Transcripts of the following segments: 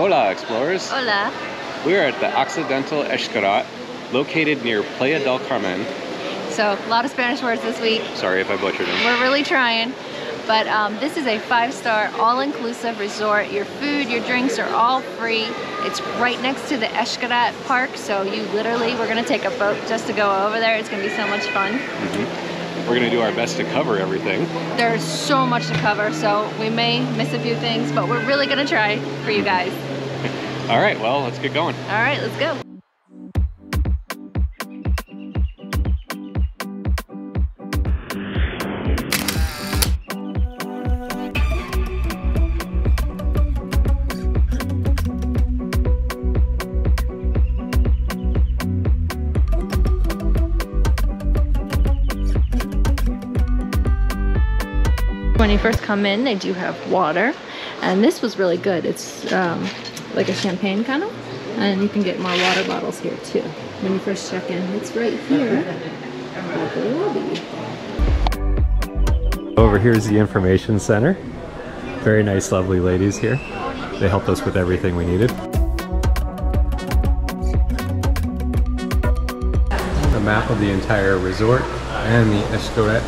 Hola Explorers! Hola! We are at the Occidental Xcaret, located near Playa del Carmen. So, a lot of Spanish words this week. Sorry if I butchered them. We're really trying. But this is a 5-star, all-inclusive resort. Your food, your drinks are all free. It's right next to the Xcaret Park, so you literally, we're gonna take a boat just to go over there. It's gonna be so much fun. We're gonna do our best to cover everything. There's so much to cover, so we may miss a few things, but we're really gonna try for you guys. All right, well, let's get going. All right, let's go. When you first come in, they do have water, and this was really good. It's like a champagne kind of, and you can get more water bottles here too when you first check in. It's right here at the lobby. Over here is the information center. Very nice, lovely ladies here. They helped us with everything we needed. A map of the entire resort and the Xcaret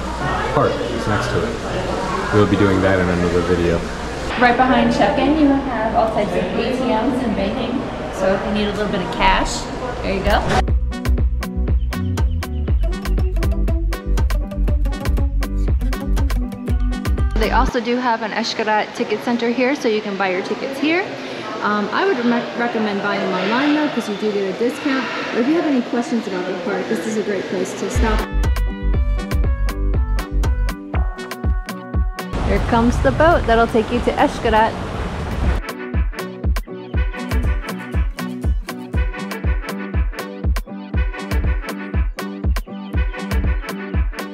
Park is next to it. We'll be doing that in another video. Right behind check-in, you have all types of ATMs and banking. So if you need a little bit of cash, there you go. They also do have an Xcaret ticket center here, so you can buy your tickets here. I would recommend buying them online though, because you do get a discount. But if you have any questions about the park, this is a great place to stop. Here comes the boat that'll take you to Xcaret.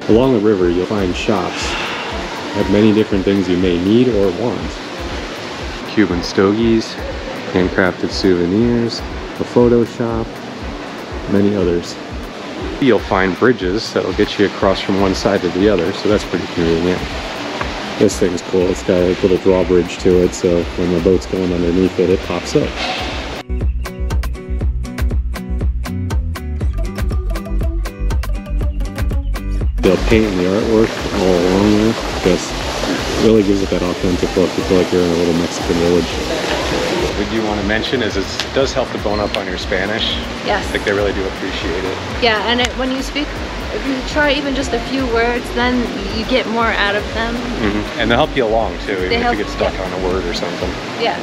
Along the river, you'll find shops that have many different things you may need or want. Cuban stogies, handcrafted souvenirs, a photo shop, many others. You'll find bridges that'll get you across from one side to the other, so that's pretty convenient. This thing's cool. It's got a little drawbridge to it, so when the boat's going underneath it, it pops up. They'll paint the artwork all along there, because it really gives it that authentic look. You feel like you're in a little Mexican village. What you want to mention is it does help to bone up on your Spanish. Yes. I think they really do appreciate it. Yeah, and when you speak, if you try even just a few words, then you get more out of them. And they'll help you along too, even if you get stuck on a word or something. Yeah,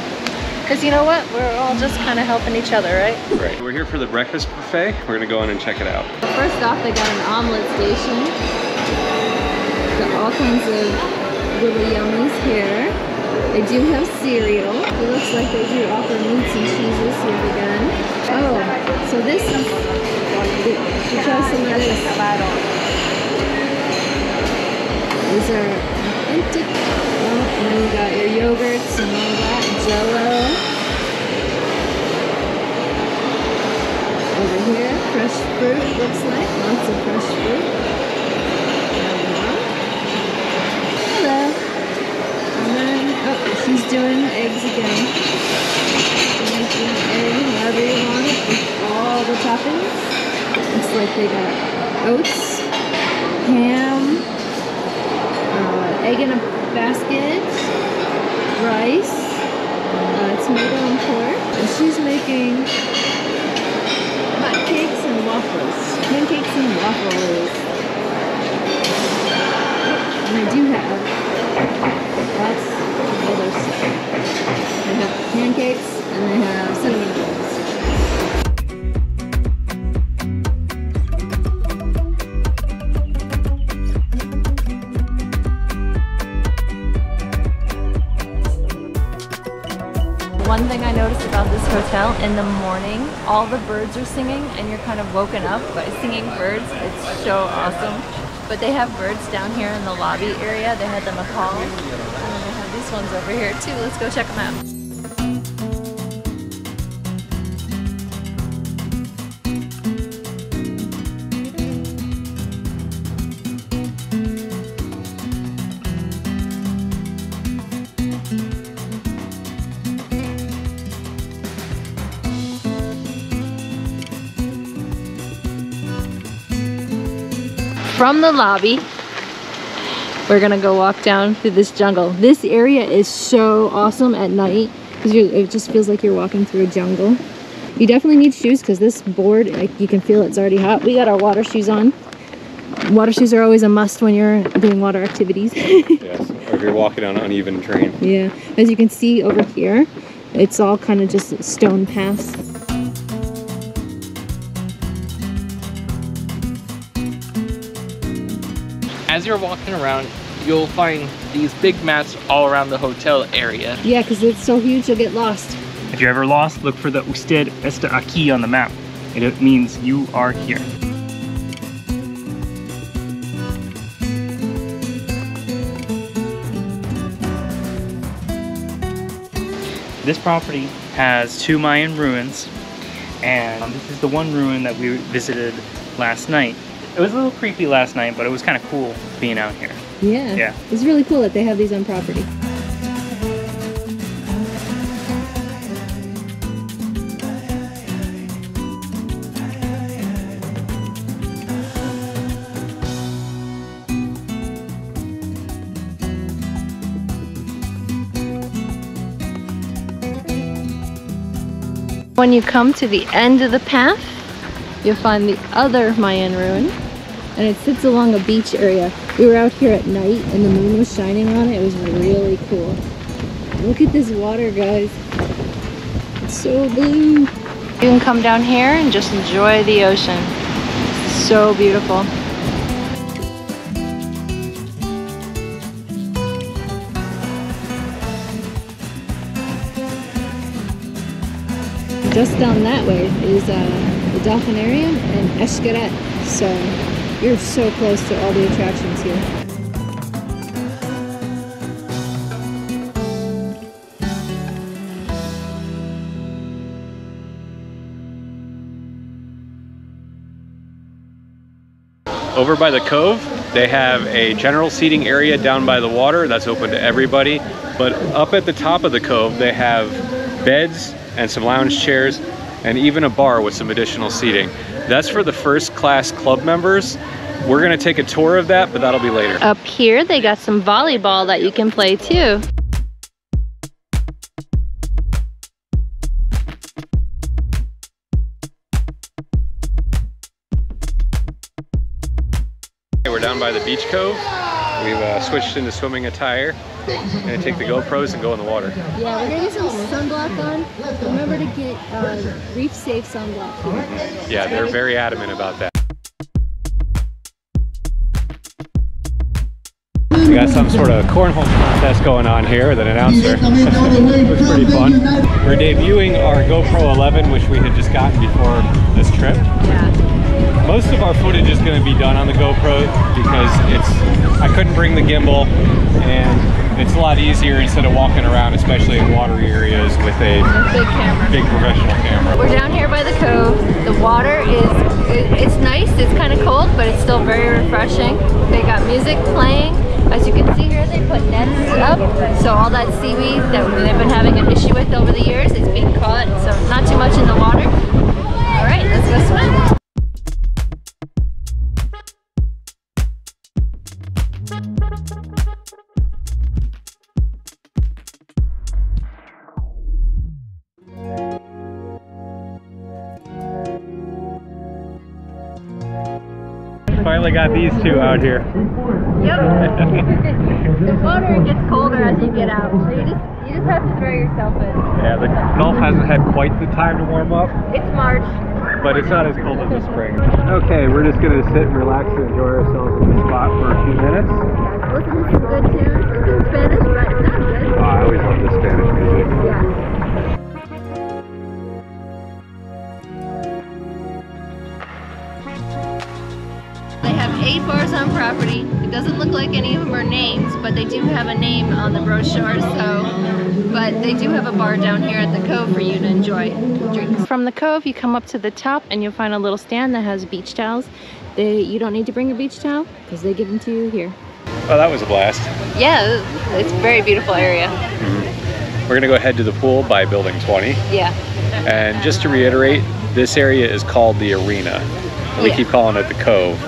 because you know what? We're all just kind of helping each other, right? Right. We're here for the breakfast buffet. We're gonna go in and check it out. First off, they got an omelet station. Got all kinds of little yummies here. They do have cereal. It looks like they do offer meats and cheeses here again. Oh, so this is, you try some of this. These are authentic. Oh, and then you got your yogurts and all that, Jello. Over here, fresh fruit, looks like. Lots of fresh fruit. Hello. And then, oh, she's doing eggs again. Making egg, however you want it, with all the toppings. Looks like they got oats, ham, egg in a basket, rice, tomato and pork. And she's making hot cakes and waffles. Pancakes and waffles. And they do have lots of other stuff. They have pancakes and they have cinnamon rolls. One thing I noticed about this hotel, in the morning, all the birds are singing and you're kind of woken up by singing birds. It's so awesome. But they have birds down here in the lobby area. They had the macaws, and then they have these ones over here too. Let's go check them out. from the lobby, we're gonna go walk down through this jungle. This area is so awesome at night because it just feels like you're walking through a jungle. You definitely need shoes because this board, like, you can feel it's already hot. We got our water shoes on. Water shoes are always a must when you're doing water activities. Yes, or if you're walking on uneven terrain. Yeah, as you can see over here, it's all kind of just stone paths. As you're walking around, you'll find these big maps all around the hotel area. Yeah, because it's so huge, you'll get lost. If you're ever lost, look for the "Usted está aquí" on the map. It means you are here. This property has 2 Mayan ruins, and this is the one ruin that we visited last night. It was a little creepy last night, but it was kind of cool being out here. Yeah. It's really cool that they have these on property. When you come to the end of the path, you'll find the other Mayan ruin, and it sits along a beach area. We were out here at night and the moon was shining on it. It was really cool. Look at this water, guys. It's so blue. You can come down here and just enjoy the ocean. It's so beautiful. Just down that way is the Dolphinarium and Xcaret, so you're so close to all the attractions here. Over by the cove, they have a general seating area down by the water that's open to everybody, but up at the top of the cove they have beds and some lounge chairs and even a bar with some additional seating. That's for the first class club members. We're gonna take a tour of that, but that'll be later. Up here they got some volleyball that you can play too. We're down by the beach cove. We've switched into swimming attire. Gonna take the GoPros and go in the water. Yeah, we're gonna get some sunblock on. Remember to get reef safe sunblock. Yeah, they're very adamant about that. We got some sort of cornhole contest going on here with an announcer. It was pretty fun. We're debuting our GoPro 11, which we had just gotten before this trip. Yeah. Most of our footage is going to be done on the GoPro because I couldn't bring the gimbal, and it's a lot easier instead of walking around, especially in watery areas, with a big camera, big professional camera. We're down here by the cove. The water it's nice. It's kind of cold, but it's still very refreshing. They got music playing. As you can see here, they put nets up, so all that seaweed that they've been having an issue with over the years is being caught, so not too much in the water. All right, let's go swim. Finally got these two out here. Yep. The water gets colder as you get out, so you just have to throw yourself in. Yeah, the Gulf hasn't had quite the time to warm up. It's March. But it's not as cold as the spring. Okay, we're just gonna sit and relax and enjoy ourselves in this spot for a few minutes. Yeah, listen to some good tunes. It's in Spanish, but it's not good. Oh, I always love the Spanish music. Yeah. They have 8 bars on property. It doesn't look like any of them are names, but they do have a name on the brochure, but they do have a bar down here at the cove for you to enjoy drinks. From the cove, you come up to the top and you'll find a little stand that has beach towels. You don't need to bring a beach towel because they give them to you here. Oh, that was a blast. Yeah, it's a very beautiful area. Mm-hmm. We're gonna go head to the pool by building 20. Yeah. And just to reiterate, this area is called the arena. We keep calling it the cove.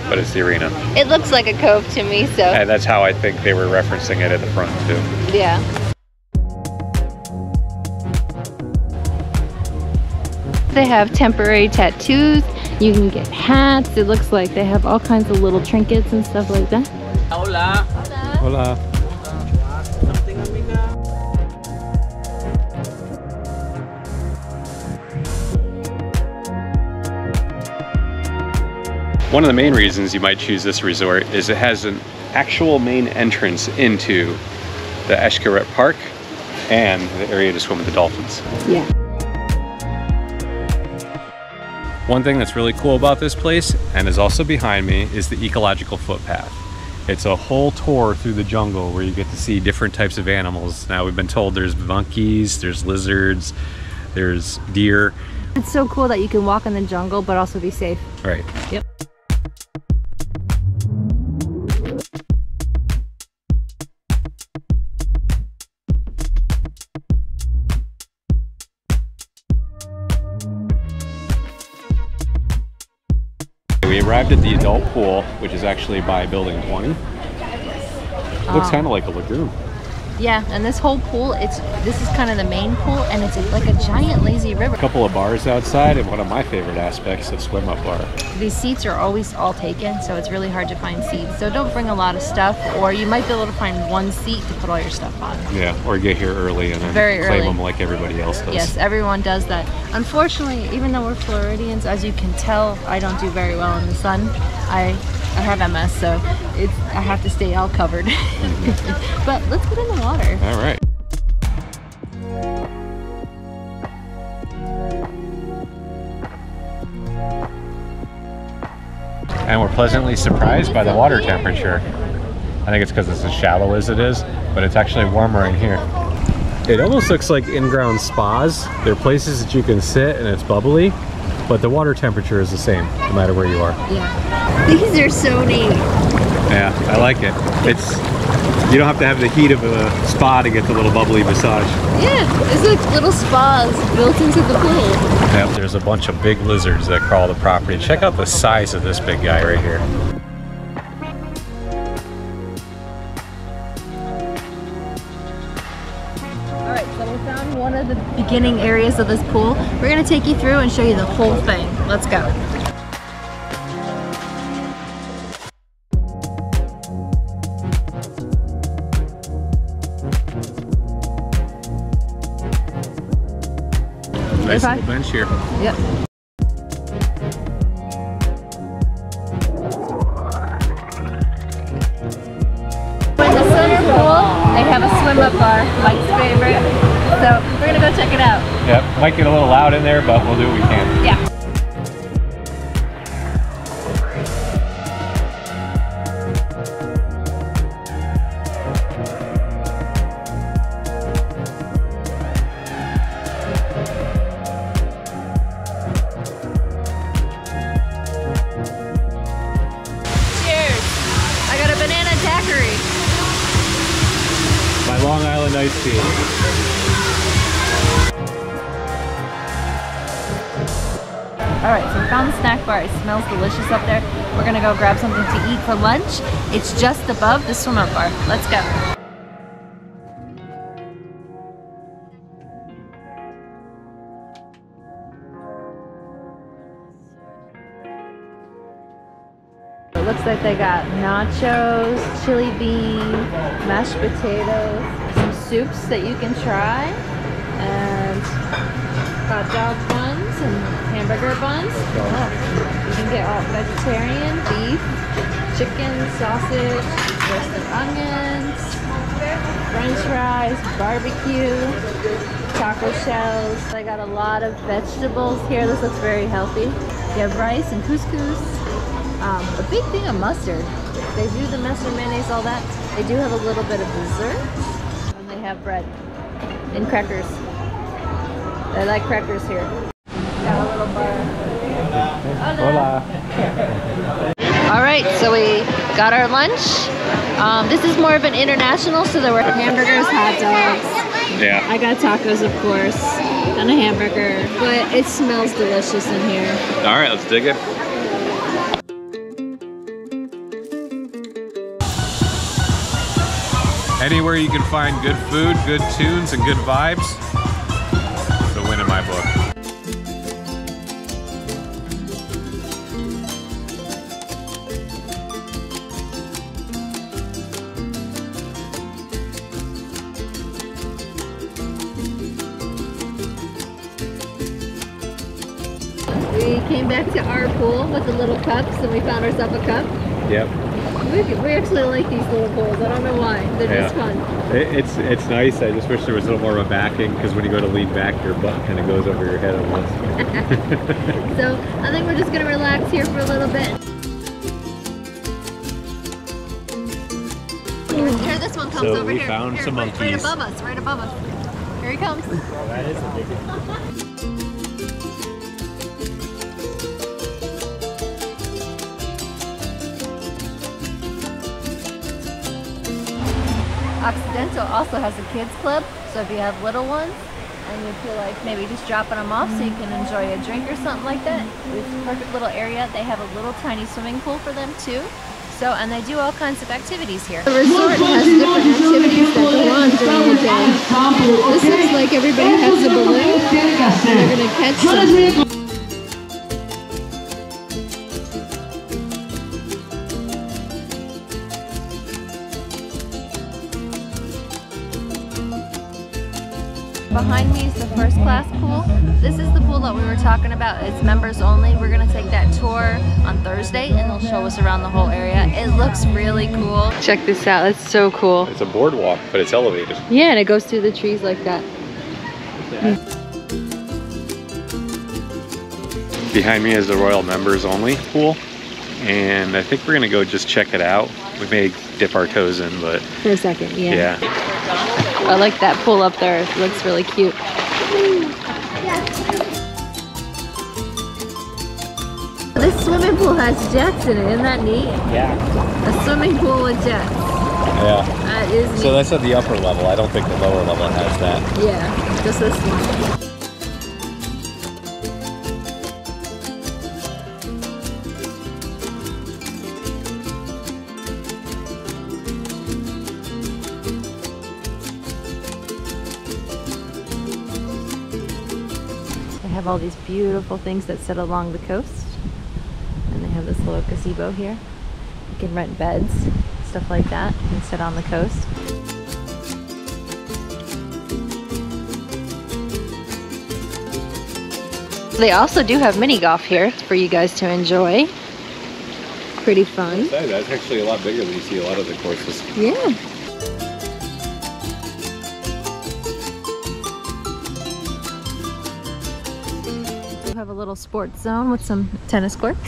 but it's the arena. It looks like a cove to me, so. And that's how I think they were referencing it at the front too. Yeah. They have temporary tattoos. You can get hats. It looks like they have all kinds of little trinkets and stuff like that. Hola. Hola. One of the main reasons you might choose this resort is it has an actual main entrance into the Xcaret Park and the area to swim with the dolphins. Yeah. One thing that's really cool about this place, and is also behind me, is the ecological footpath. It's a whole tour through the jungle where you get to see different types of animals. Now we've been told there's monkeys, there's lizards, there's deer. It's so cool that you can walk in the jungle but also be safe. Right. Yep. We arrived at the adult pool, which is actually by building 20. It looks kind of like a lagoon. Yeah, and this whole pool, this is kind of the main pool, and it's like a giant lazy river. A couple of bars outside, and one of my favorite aspects, the swim up bar. These seats are always all taken, so it's really hard to find seats. So don't bring a lot of stuff, or you might be able to find one seat to put all your stuff on. Yeah, or get here early and then claim them like everybody else does. Yes, everyone does that. Unfortunately, even though we're Floridians, as you can tell, I don't do very well in the sun. I have MS, so I have to stay all covered. But let's get in the water. All right. And we're pleasantly surprised by the water temperature. I think it's because it's as shallow as it is, but it's actually warmer in here. It almost looks like in-ground spas. There are places that you can sit and it's bubbly, but the water temperature is the same no matter where you are. Yeah. These are so neat. Yeah, I like it. You don't have to have the heat of a spa to get the little bubbly massage. Yeah, it's like little spas built into the pool. Yep, there's a bunch of big lizards that crawl the property. Check out the size of this big guy right here. Alright, so we found one of the beginning areas of this pool. We're going to take you through and show you the whole thing. Let's go. Nice little bench here. Yep. In the center pool, they have a swim up bar, Mike's favorite. So we're gonna go check it out. Yep, might get a little loud in there, but we'll do what we can. Yeah. My Long Island iced tea. Alright, so we found the snack bar. It smells delicious up there. We're gonna go grab something to eat for lunch. It's just above the swim up bar. Let's go. It looks like they got nachos, chili bean, mashed potatoes, some soups that you can try, and hot dog buns and hamburger buns. Oh, you can get all vegetarian, beef, chicken, sausage, roasted onions, french fries, barbecue, taco shells. I got a lot of vegetables here. This looks very healthy. You have rice and couscous. A big thing of mustard. They do the mustard, mayonnaise, all that. They do have a little bit of dessert. And they have bread and crackers. I like crackers here. Got a little bar. Hola. Alright, so we got our lunch. This is more of an international, so there were hamburgers, hot dogs. Yeah. I got tacos, of course, and a hamburger. But it smells delicious in here. All right, let's dig it. Anywhere you can find good food, good tunes, and good vibes, it's a win in my book. We came back to our pool with the little cups and we found ourselves a cup. Yep. We actually like these little pools. I don't know why. They're just fun. It's nice. I just wish there was a little more of a backing, because when you go to lean back, your butt kind of goes over your head almost. So I think we're just going to relax here for a little bit. Here, this one comes So over we here. found some monkeys. Right above us, right above us. Here he comes. Oh, that is a big one. Occidental also has a kids club, so if you have little ones and you feel like maybe just dropping them off so you can enjoy a drink or something like that, it's a perfect little area. They have a little tiny swimming pool for them too. So, and they do all kinds of activities here. The resort has different activities that go on during the day. This looks like everybody has a balloon. They're going to catch some. Behind me is the first class pool. This is the pool that we were talking about. It's members only. We're gonna take that tour on Thursday and they'll show us around the whole area. It looks really cool. Check this out, it's so cool. It's a boardwalk, but it's elevated. Yeah, and it goes through the trees like that. Behind me is the Royal Members Only pool, and I think we're gonna go just check it out. We may dip our toes in, but for a second, yeah. Yeah. I like that pool up there. It looks really cute. This swimming pool has jets in it. Isn't that neat? Yeah. A swimming pool with jets. Yeah. That is neat. So that's at the upper level. I don't think the lower level has that. Yeah, just this one. They have all these beautiful things that sit along the coast, and they have this little gazebo here. You can rent beds, stuff like that, and sit on the coast. They also do have mini golf here for you guys to enjoy. Pretty fun. That's actually a lot bigger than you see a lot of the courses. Yeah. Have a little sports zone with some tennis courts,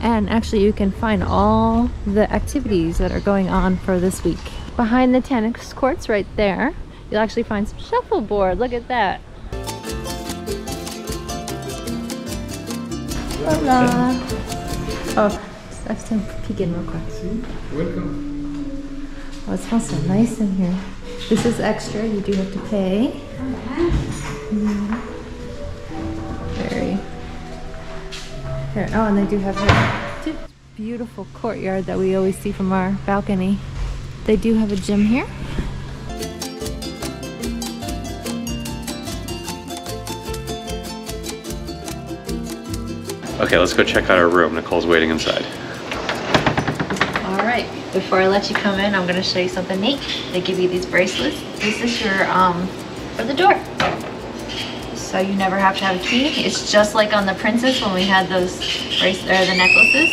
and actually you can find all the activities that are going on for this week. Behind the tennis courts right there, you'll actually find some shuffleboard. Look at that. Hola. Oh, I have to peek in real quick. Welcome. Oh, it smells so nice in here. This is extra, you do have to pay. Very. Here. Oh, and they do have a beautiful courtyard that we always see from our balcony. They do have a gym here. Okay, let's go check out our room. Nicole's waiting inside. All right, before I let you come in, I'm gonna show you something neat. They give you these bracelets. This is your, for the door. So you never have to have a key. It's just like on the Princess when we had those the necklaces.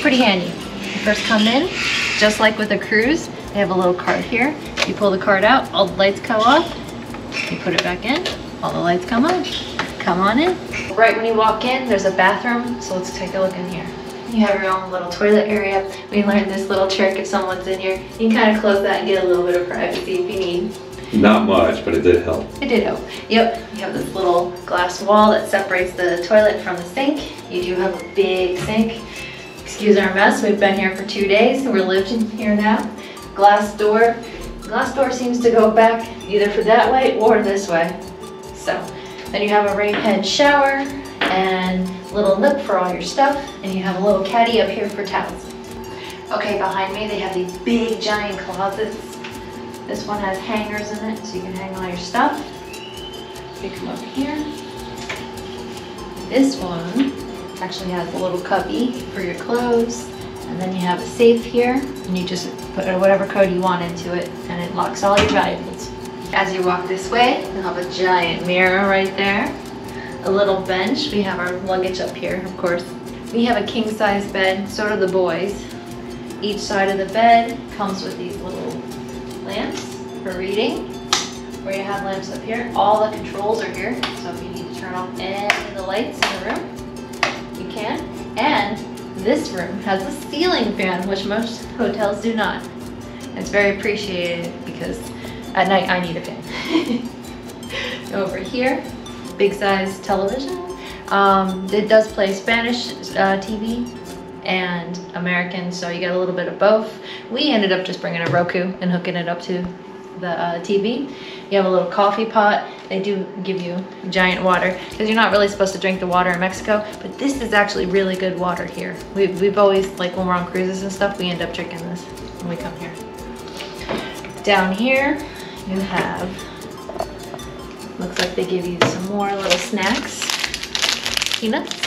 Pretty handy. You first come in, just like with a cruise, they have a little card here. You pull the card out, all the lights come off. You put it back in, all the lights come on. Come on in. Right when you walk in, there's a bathroom, so let's take a look in here. You have your own little toilet area. We learned this little trick if someone's in here. You can kind of close that and get a little bit of privacy if you need. Not much, but it did help. It did help. Yep, you have this little glass wall that separates the toilet from the sink. You do have a big sink. Excuse our mess, we've been here for 2 days, so we're living here now. Glass door. Glass door seems to go back either for that way or this way. So, then you have a rain head shower and little nook for all your stuff, and you have a little caddy up here for towels. Okay, behind me they have these big giant closets. This one has hangers in it, so you can hang all your stuff. You come over here. This one actually has a little cubby for your clothes. And then you have a safe here, and you just put whatever code you want into it, and it locks all your valuables. As you walk this way, you'll have a giant mirror right there. A little bench. We have our luggage up here, of course. We have a king-size bed, so do the boys. Each side of the bed comes with these little lamps for reading, where you have lamps up here. All the controls are here, so if you need to turn off any of the lights in the room, you can. And this room has a ceiling fan, which most hotels do not. It's very appreciated because at night I need a fan. Over here, big size television. It does play Spanish TV and American, so you get a little bit of both. We ended up just bringing a Roku and hooking it up to the TV. You have a little coffee pot. They do give you giant water because you're not really supposed to drink the water in Mexico, but this is actually really good water here. We've always, like when we're on cruises and stuff, we end up drinking this when we come here. Down here you have, looks like they give you some more little snacks, peanuts.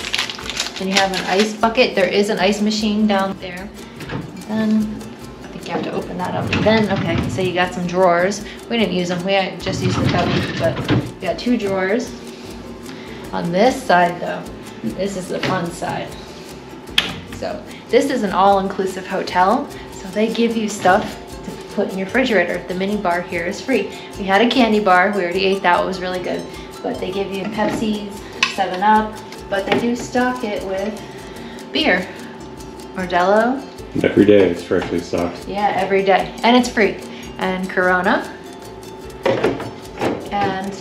And you have an ice bucket. There is an ice machine down there. Then I think you have to open that up. Then, okay, so you got some drawers. We didn't use them. We just used the cubby, but you got 2 drawers. On this side, though, this is the fun side. So this is an all-inclusive hotel. So they give you stuff to put in your refrigerator. The mini bar here is free. We had a candy bar. We already ate that. It was really good. But they give you Pepsi's, 7-Up. But they do stock it with beer, Modelo. Every day it's freshly stocked. Yeah, every day, and it's free. And Corona. And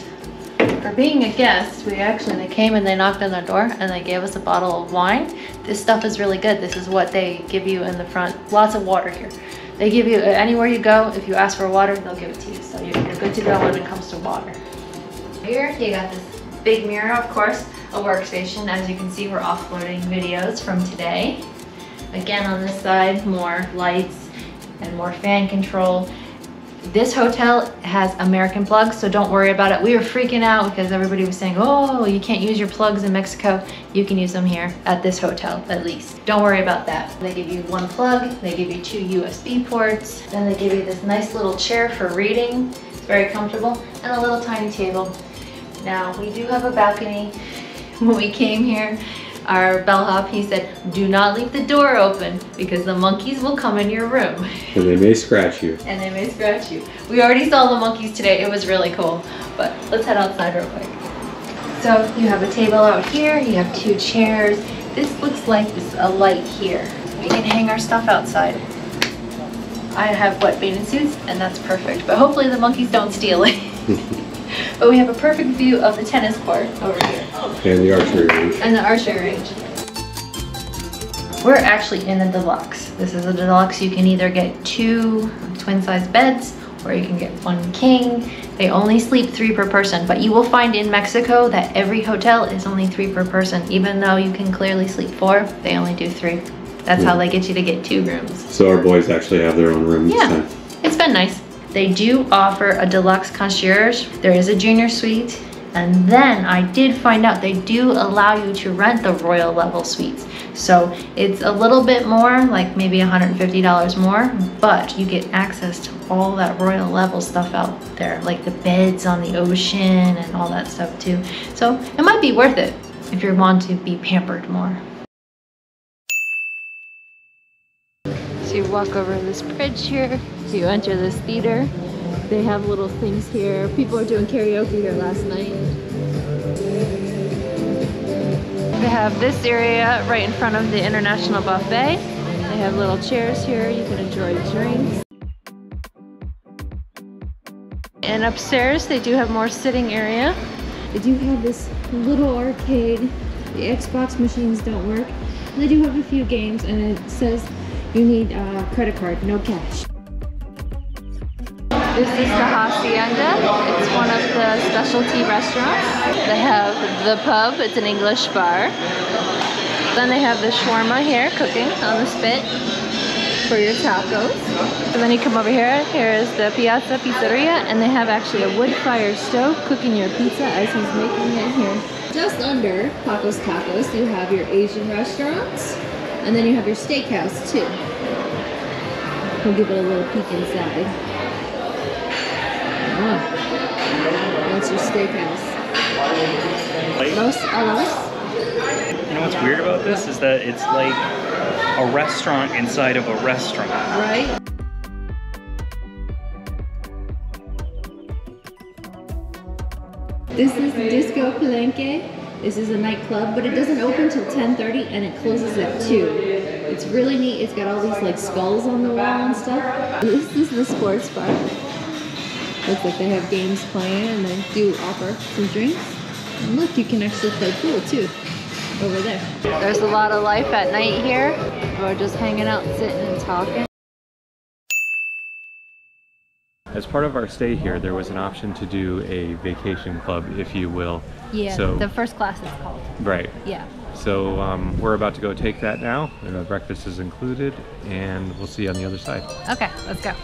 for being a guest, they came and they knocked on our door and they gave us a bottle of wine. This stuff is really good. This is what they give you in the front. Lots of water here. They give you, anywhere you go, if you ask for water, they'll give it to you. So you're good to go when it comes to water. Here, you got this big mirror, of course. A workstation. As you can see, we're offloading videos from today. Again, on this side, more lights and more fan control. This hotel has American plugs, so don't worry about it. We were freaking out because everybody was saying, oh, you can't use your plugs in Mexico. You can use them here at this hotel, at least. Don't worry about that. They give you 1 plug, they give you 2 USB ports, then they give you this nice little chair for reading. It's very comfortable, and a little tiny table. Now, we do have a balcony. When we came here, our bellhop, he said, do not leave the door open because the monkeys will come in your room. And they may scratch you. And they may scratch you. We already saw the monkeys today. It was really cool. But let's head outside real quick. So you have a table out here. You have 2 chairs. This looks like a light here. We can hang our stuff outside. I have wet bathing suits, and that's perfect. But hopefully the monkeys don't steal it. But we have a perfect view of the tennis court over here. And the archery range. And the archery range. We're actually in the deluxe. This is a deluxe. You can either get 2 twin-size beds, or you can get 1 king. They only sleep 3 per person, but you will find in Mexico that every hotel is only 3 per person. Even though you can clearly sleep 4, they only do 3. That's how they get you to get 2 rooms. So our boys actually have their own room this time. It's been nice. They do offer a deluxe concierge. There is a junior suite. And then I did find out they do allow you to rent the royal level suites. So it's a little bit more, like maybe $150 more, but you get access to all that royal level stuff out there, like the beds on the ocean and all that stuff too. So it might be worth it if you want to be pampered more. So you walk over this bridge here, you enter this theater. They have little things here. People are doing karaoke here last night. They have this area right in front of the International Buffet. They have little chairs here. You can enjoy drinks. And upstairs, they do have more sitting area. They do have this little arcade. The Xbox machines don't work. And they do have a few games, and it says you need a credit card, no cash. This is the Hacienda. It's one of the specialty restaurants. They have the pub, it's an English bar. Then they have the shawarma here, cooking on the spit. for your tacos. And then you come over here. Here is the Piazza Pizzeria, and they have actually a wood fire stove cooking your pizza as he's making it here. Just under Paco's Tacos, you have your Asian restaurants, and then you have your steakhouse too. We'll give it a little peek inside. Oh, that's your steakhouse. Los Alas. You know what's weird about this is that it's like a restaurant inside of a restaurant. Right? This is Disco Palenque. This is a nightclub, but it doesn't open till 10:30 and it closes at 2. It's really neat. It's got all these like skulls on the wall and stuff. This is the sports bar. Looks like they have games playing and they do offer some drinks. And look, you can actually play pool too. Over there. There's a lot of life at night here. We're just hanging out, sitting and talking. As part of our stay here, there was an option to do a vacation club, if you will. Yeah, so, the first class is called. Right. Yeah. So we're about to go take that now. Breakfast is included, and we'll see you on the other side. Okay, let's go.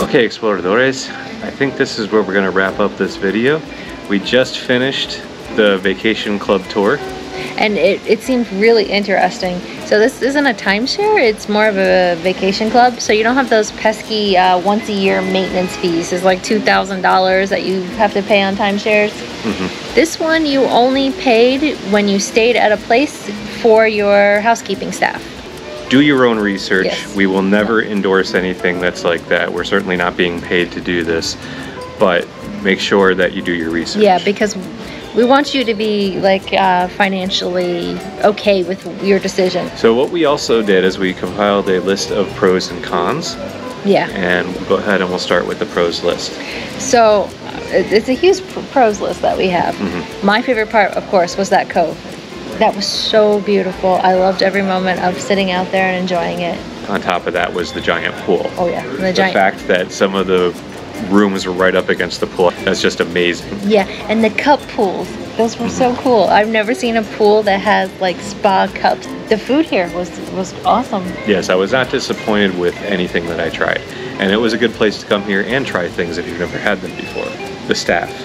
Okay, Exploradores, I think this is where we're going to wrap up this video. We just finished the vacation club tour. And it seemed really interesting. So this isn't a timeshare, it's more of a vacation club. So you don't have those pesky once a year maintenance fees. It's like $2,000 that you have to pay on timeshares. Mm-hmm. This one you only paid when you stayed at a place for your housekeeping staff. Do your own research. Yes. We will never endorse anything that's like that. We're certainly not being paid to do this, but make sure that you do your research. Yeah, because we want you to be like financially okay with your decision. So what we also did is we compiled a list of pros and cons. Yeah. And we'll go ahead and we'll start with the pros list. So it's a huge pros list that we have. Mm-hmm. My favorite part, of course, was that cove. That was so beautiful. I loved every moment of sitting out there and enjoying it. On top of that was the giant pool. Oh yeah, the fact that some of the rooms were right up against the pool, that's just amazing. Yeah, and the cup pools, those were so cool. I've never seen a pool that has like spa cups. The food here was awesome. Yes, I was not disappointed with anything that I tried. And it was a good place to come here and try things if you've never had them before. The staff.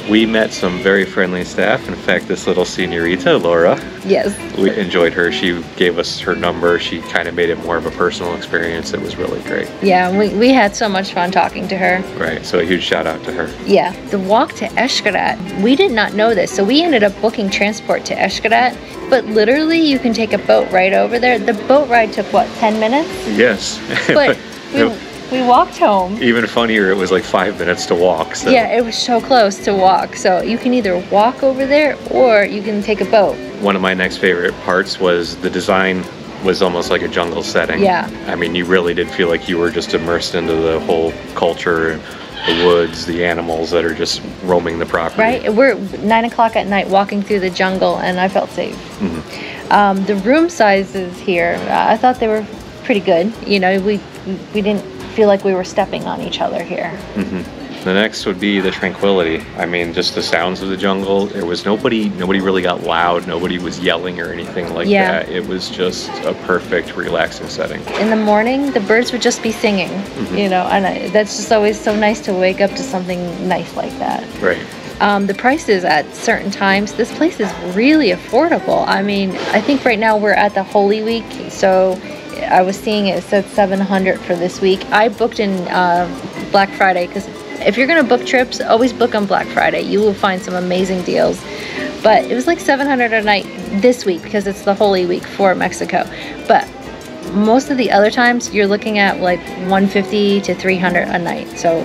We met some very friendly staff. In fact, this little señorita, Laura. Yes. We enjoyed her. She gave us her number. She kind of made it more of a personal experience. It was really great. Yeah, we had so much fun talking to her. Right, so a huge shout out to her. Yeah, the walk to Xcaret, we did not know this. So we ended up booking transport to Xcaret, but literally you can take a boat right over there. The boat ride took what, 10 minutes? Yes. But we walked home. Even funnier, it was like 5 minutes to walk. So. Yeah, it was so close to walk. So you can either walk over there or you can take a boat. One of my next favorite parts was the design was almost like a jungle setting. Yeah. I mean, you really did feel like you were just immersed into the whole culture, the woods, the animals that are just roaming the property. Right, we're 9 o'clock at night walking through the jungle and I felt safe. Mm-hmm. The room sizes here, I thought they were pretty good. You know, we didn't feel like we were stepping on each other here. Mm-hmm. The next would be the tranquility. I mean, just the sounds of the jungle. There was nobody really got loud. Nobody was yelling or anything like that. It was just a perfect, relaxing setting. In the morning, the birds would just be singing, you know, and that's just always so nice to wake up to something nice like that. Right. the prices at certain times, this place is really affordable. I mean, I think right now we're at the Holy Week, so I was seeing it said $700 for this week. I booked in Black Friday, because if you're gonna book trips, always book on Black Friday. You will find some amazing deals. But it was like $700 a night this week because it's the Holy Week for Mexico. But most of the other times you're looking at like $150 to $300 a night. So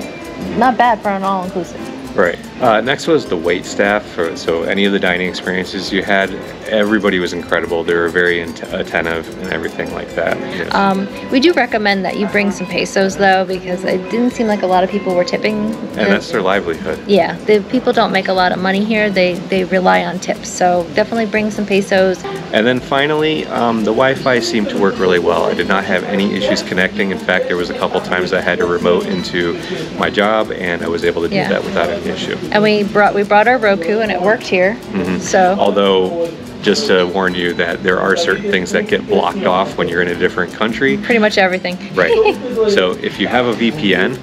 not bad for an all-inclusive. Right. Next was the wait staff. So any of the dining experiences you had, everybody was incredible. They were very attentive and everything like that. Yes. We do recommend that you bring some pesos though, because it didn't seem like a lot of people were tipping. And that's their livelihood. Yeah, the people don't make a lot of money here. They rely on tips. So definitely bring some pesos. And then finally, the Wi-Fi seemed to work really well. I did not have any issues connecting. In fact, there was a couple times I had to remote into my job, and I was able to do that without any issue. And we brought our Roku, and it worked here. So although, just to warn you that there are certain things that get blocked off when you're in a different country. Pretty much everything. Right. So if you have a VPN,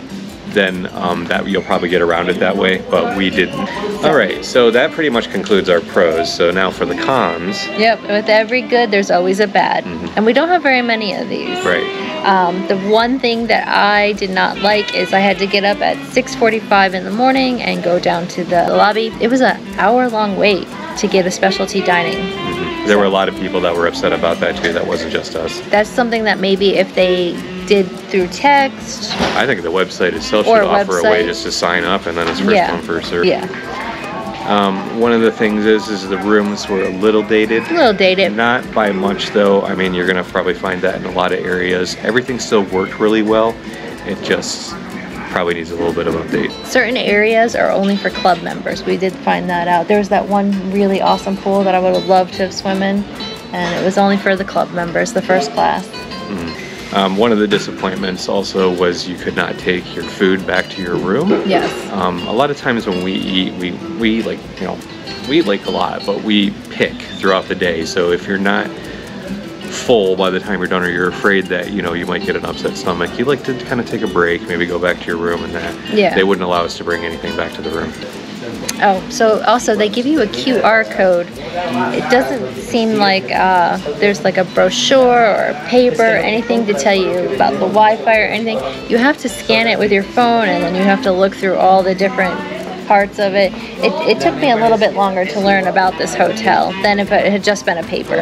then that you'll probably get around it that way, but we didn't. All right, so that pretty much concludes our pros. So now for the cons. Yep, with every good, there's always a bad. And we don't have very many of these. Right. The one thing that I did not like is I had to get up at 6:45 in the morning and go down to the lobby. It was an hour-long wait to get a specialty dining. There were a lot of people that were upset about that too. That wasn't just us. That's something that maybe if they did through text. I think the website itself should offer a way just to sign up, and then it's first come, first served. Yeah. One of the things is the rooms were a little dated. A little dated. Not by much though. I mean, you're gonna probably find that in a lot of areas. Everything still worked really well. It just probably needs a little bit of update. Certain areas are only for club members. We did find that out. There was that one really awesome pool that I would have loved to have swum in, and it was only for the club members, the first class. One of the disappointments also was you could not take your food back to your room. Yes. A lot of times when we eat, we like, you know, we eat like a lot, but we pick throughout the day. So if you're not full by the time you're done, or you're afraid that, you know, you might get an upset stomach, you like to kind of take a break, maybe go back to your room, and that they wouldn't allow us to bring anything back to the room. Oh, so also they give you a QR code. It doesn't seem like there's like a brochure or a paper or anything to tell you about the Wi-Fi or anything. You have to scan it with your phone, and then you have to look through all the different parts of it. It took me a little bit longer to learn about this hotel than if it had just been a paper.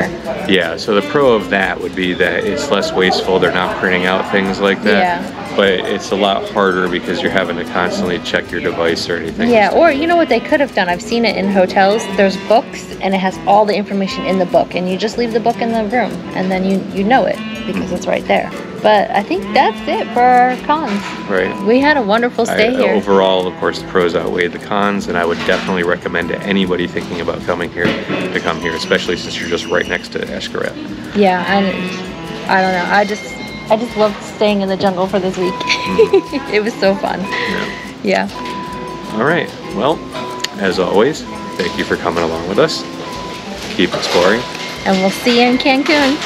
Yeah, so the pro of that would be that it's less wasteful. They're not printing out things like that. Yeah. But it's a lot harder because you're having to constantly check your device or anything. Yeah, or you know what they could have done? I've seen it in hotels. There's books, and it has all the information in the book, and you just leave the book in the room, and then you know it because it's right there. But I think that's it for our cons. Right. We had a wonderful stay here. Overall, of course, the pros outweigh the cons, and I would definitely recommend to anybody thinking about coming here to come here, especially since you're just right next to Xcaret. Yeah, and I don't know. I just loved staying in the jungle for this week. It was so fun. Yeah. All right. Well, as always, thank you for coming along with us. Keep exploring. And we'll see you in Cancun.